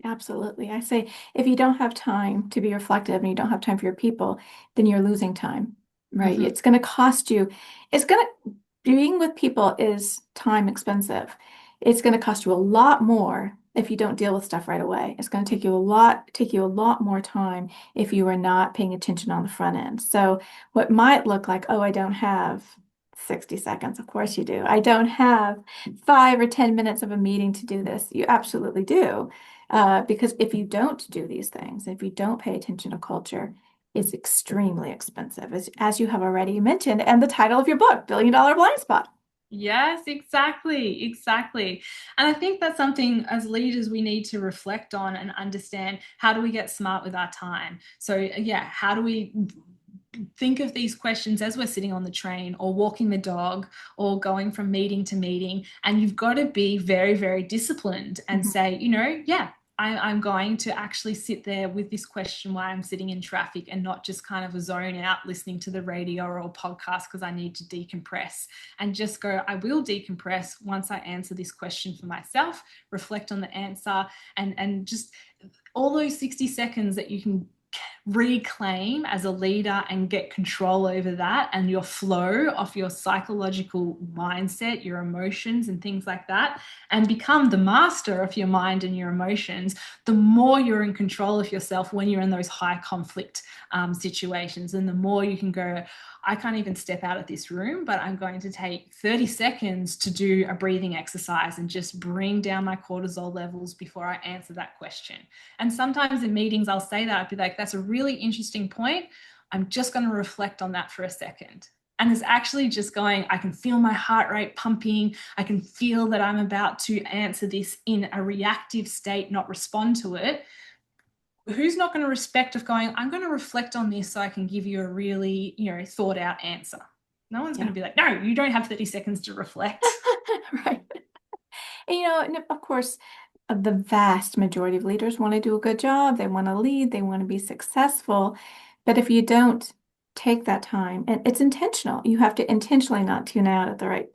Absolutely. I say if you don't have time to be reflective and you don't have time for your people, then you're losing time, right? Mm-hmm. It's going to cost you, it's going to, being with people is time expensive. It's going to cost you a lot more if you don't deal with stuff right away. It's going to take you a lot more time if you are not paying attention on the front end. So what might look like, oh, I don't have 60 seconds. Of course you do. I don't have 5 or 10 minutes of a meeting to do this. You absolutely do. Because if you don't do these things, if you don't pay attention to culture, it's extremely expensive, as you have already mentioned, and the title of your book, Billion Dollar Blind Spot. Yes, exactly, exactly. And I think that's something as leaders we need to reflect on and understand how do we get smart with our time? So, yeah, how do we think of these questions as we're sitting on the train or walking the dog or going from meeting to meeting? And you've got to be very, very disciplined and Mhm. say, yeah, I'm going to actually sit there with this question while I'm sitting in traffic and not just kind of zone out listening to the radio or podcast because I need to decompress and just go, I will decompress once I answer this question for myself, reflect on the answer, and just all those 60 seconds that you can reclaim as a leader and get control over that and your flow of your psychological mindset, your emotions, and things like that, and become the master of your mind and your emotions, the more you're in control of yourself when you're in those high conflict situations. And the more you can go, I can't even step out of this room, but I'm going to take 30 seconds to do a breathing exercise and just bring down my cortisol levels before I answer that question. And sometimes in meetings, I'll say that, I'd be like, that's a really interesting point. I'm just going to reflect on that for a second. And it's actually just going, I can feel my heart rate pumping. I can feel that I'm about to answer this in a reactive state, not respond to it. Who's not going to respect of going, I'm going to reflect on this so I can give you a really, thought out answer. No one's going Yeah. to be like, no, you don't have 30 seconds to reflect. Right. And of course, the vast majority of leaders want to do a good job. They want to lead, they want to be successful. But if you don't take that time, and it's intentional, you have to intentionally not tune out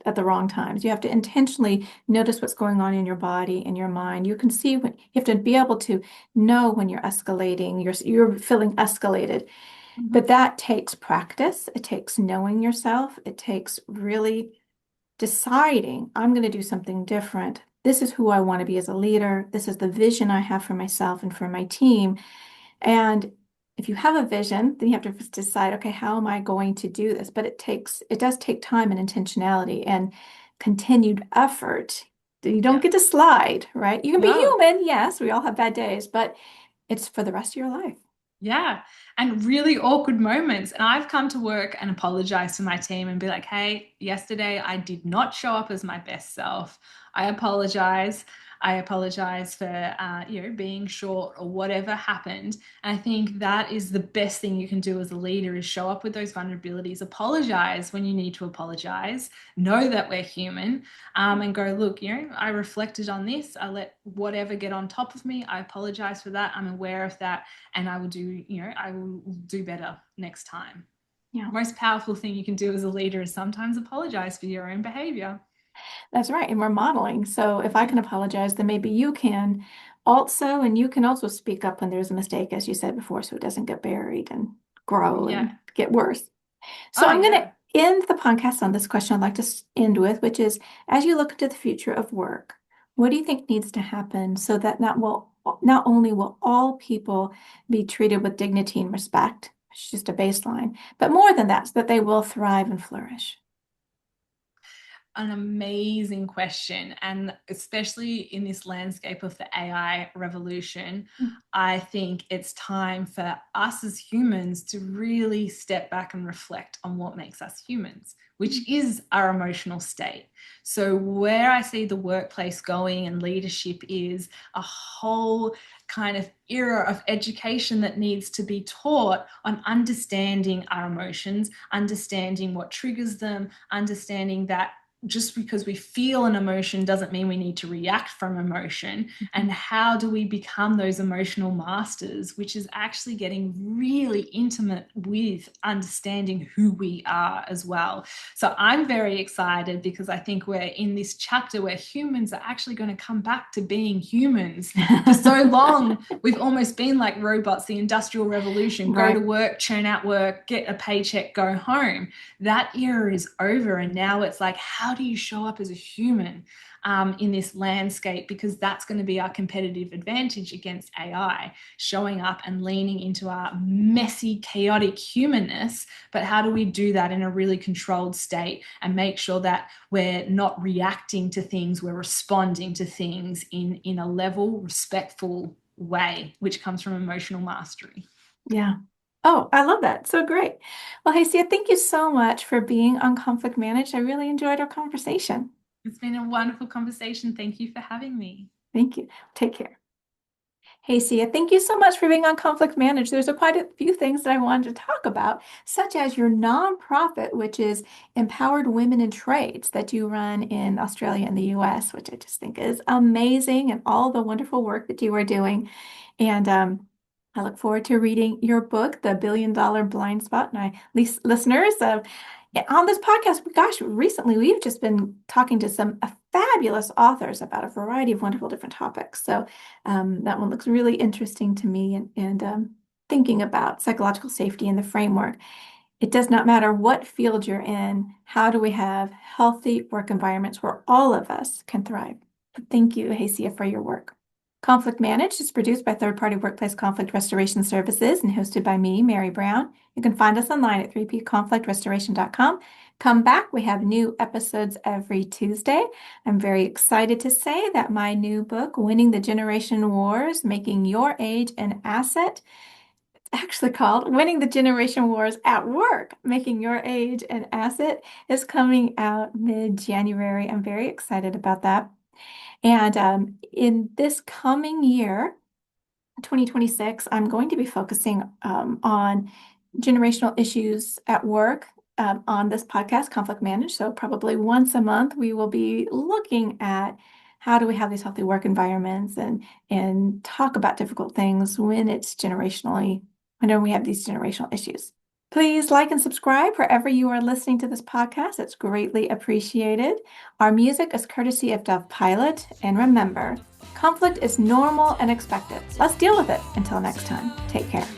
at the wrong times. You have to intentionally notice what's going on in your body, in your mind. You can see when you have to be able to know when you're escalating, you're feeling escalated. Mm-hmm. But that takes practice. It takes knowing yourself. It takes really deciding I'm going to do something different. This is who I want to be as a leader. This is the vision I have for myself and for my team. And if you have a vision, then you have to decide, okay, how am I going to do this? But it does take time and intentionality and continued effort. You don't Yeah. get to slide, right? You can be No. human. Yes, we all have bad days, but it's for the rest of your life. Yeah. And really awkward moments. And I've come to work and apologize to my team and be like, hey, yesterday I did not show up as my best self. I apologize. I apologize for, being short or whatever happened. And I think that is the best thing you can do as a leader is show up with those vulnerabilities, apologize when you need to apologize, know that we're human, and go, look, I reflected on this. I let whatever get on top of me. I apologize for that. I'm aware of that and I will do better next time. Yeah. Most powerful thing you can do as a leader is sometimes apologize for your own behavior. That's right. And we're modeling. So if I can apologize, then maybe you can also, and you can also speak up when there's a mistake, as you said before, so it doesn't get buried and grow and Yeah. get worse. So Oh, I'm going to yeah. end the podcast on this question I'd like to end with, which is, as you look into the future of work, what do you think needs to happen so that not only will all people be treated with dignity and respect, which is just a baseline, but more than that, so that they will thrive and flourish? an amazing question. And especially in this landscape of the AI revolution, I think it's time for us as humans to really step back and reflect on what makes us humans, which is our emotional state. So, where I see the workplace going and leadership is a whole kind of era of education that needs to be taught on understanding our emotions, understanding what triggers them, understanding that just because we feel an emotion doesn't mean we need to react from emotion. And how do we become those emotional masters, which is actually getting really intimate with understanding who we are as well. So I'm very excited because I think we're in this chapter where humans are actually going to come back to being humans. For so long, we've almost been like robots, the Industrial Revolution, go to Right. work, churn out work, get a paycheck, go home. That era is over. And now it's like, how do you show up as a human in this landscape? Because that's going to be our competitive advantage against AI, showing up and leaning into our messy, chaotic humanness. But how do we do that in a really controlled state and make sure that we're not reacting to things, we're responding to things in a level, respectful way, which comes from emotional mastery. Yeah. Oh, I love that. So great. Well, Hacia, thank you so much for being on Conflict Managed. I really enjoyed our conversation. It's been a wonderful conversation. Thank you for having me. Thank you. Take care. Hey, Sia, thank you so much for being on Conflict Managed. There's quite a few things that I wanted to talk about, such as your nonprofit, which is Empowered Women in Trades that you run in Australia and the US, which I just think is amazing, and all the wonderful work that you are doing. And I look forward to reading your book, The $1 Billion Blind Spot. And listeners, on this podcast, gosh, recently we've just been talking to some fabulous authors about a variety of wonderful different topics. So that one looks really interesting to me, and thinking about psychological safety in the framework. It does not matter what field you're in. How do we have healthy work environments where all of us can thrive? Thank you, Hacia, for your work. Conflict Managed is produced by third-party workplace conflict restoration services and hosted by me, Mary Brown. You can find us online at 3pconflictrestoration.com. Come back. We have new episodes every Tuesday. I'm very excited to say that my new book, Winning the Generation Wars, Making Your Age an Asset, actually called Winning the Generation Wars at Work, Making Your Age an Asset, is coming out mid-January. I'm very excited about that. And in this coming year, 2026, I'm going to be focusing on generational issues at work on this podcast, Conflict Managed. So probably once a month, we will be looking at how do we have these healthy work environments and talk about difficult things when it's generationally, whenever we have these generational issues. Please like and subscribe wherever you are listening to this podcast. It's greatly appreciated. Our music is courtesy of Dove Pilot. And remember, conflict is normal and expected. Let's deal with it. Until next time, take care.